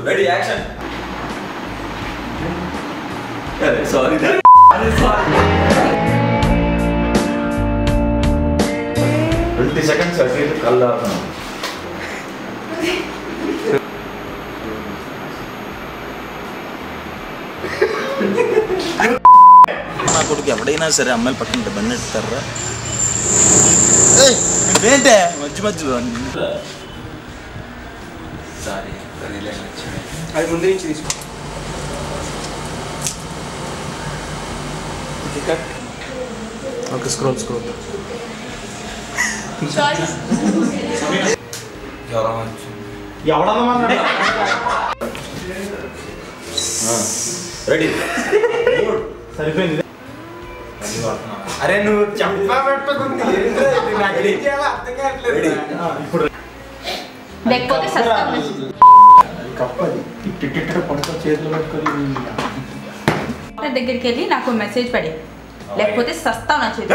Ready action. Sorry 20 seconds అటు ఇటు కల్లాడుతున్నాం. నా కొడుకు ఎవడైనా సరే అమ్మాయిలు పక్కన బండి ఎడతారా ఏంటే మధ్య మధ్యలో అది ముందు నుంచి తీసుకో. ఓకే స్క్రోల్ రెడీ సరిపోయింది. అరే నువ్వు చెప్పా పెట్టుకుంది నాకు ఏం చేయాలో అర్థం కావట్లేదు. ఇప్పుడు లేకపోతే కప్పది ఇట్టిట్ట పడుకో చేతులు పట్టుకొని దగ్గరికి వెళ్ళి నాకు మెసేజ్ పడి లేకపోతే సస్తా నా చేతి.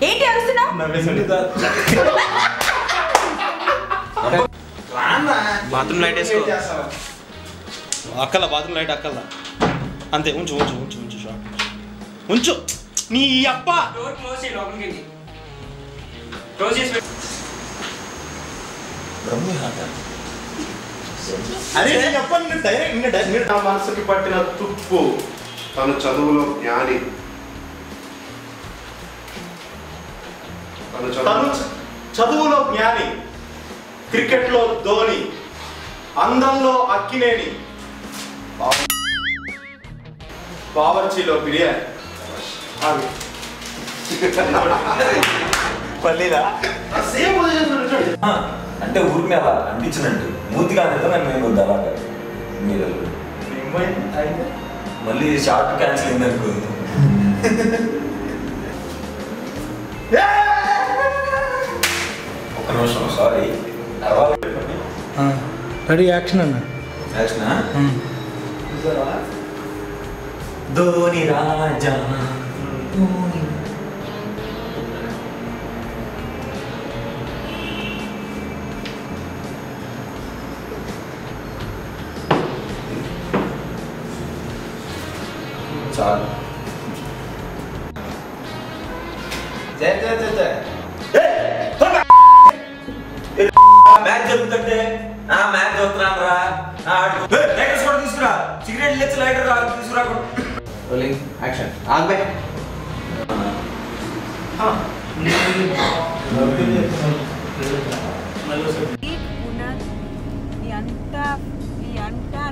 ఏంటి అరుస్తున్నావు? బాత్రూమ్ లైట్ వేసుకో. అక్కల బాత్రూమ్ లైట్ అక్కల అంతే. ఉంచు షార్ట్ ఉంచు. నీ అప్ప అరే చెప్పండి డైరెక్ట్ నా మనసుకి పట్టిన తుప్పు. తను చదువులో జ్ఞాని, తను చదువులో జ్ఞాని, క్రికెట్లో ధోని, అందంలో అక్కినేని, బావర్చీలో బిర్యానీ. పల్లీలా సేమ్ పొజిషన్ అంటే ఊరికి అలా అనిపించినట్టు మూతిగా అంటే మేము వద్దు అలాగా మీరు మళ్ళీ షార్ట్ క్యాన్సిల్ అయిందనుకో. ఒక్క నిమిషం సారీ. రెడీ యాక్షన్ అన్న. యాక్షనా? ధోని రాజా ధోని. చాలు. మ్యాచ్ జరుగుతుంటే మ్యాచ్ చదువుతున్నాను రా. లైటర్స్ కూడా తీసుకురా. సిగరెట్ లేచి లైటర్ రా తీసుకురా. Rolling action. ఆగ్బే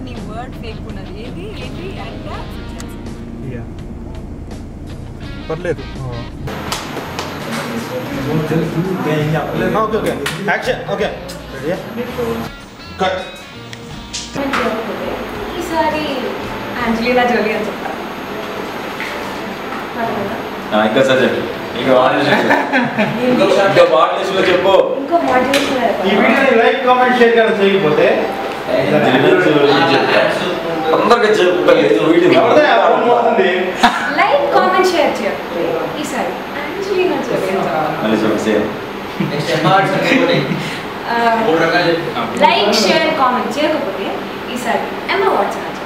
నీ వర్డ్ ఫేక్ ఉన్నది. ఏది అంట పర్లేదు. Okay action. Okay cut. ఈసారి ఆంజలీనా జోలీ అని చెప్తా. ఇంకా సార్ చెప్పు. ఇంకా బాటిల్ చెప్పు. ఇంకో మోటివేషన్ ఈ వీడియోని లైక్ కామెంట్ షేర్ కానీ చేయకపోతే తొందరగా లైక్ కామెంట్ షేర్ చేయండి. ఈసారి ఆంజలీనా జోలీ లైక్ షేర్ కామెంట్ చేయకపోతే ఈసారి ఎమ్మా వాట్సాప్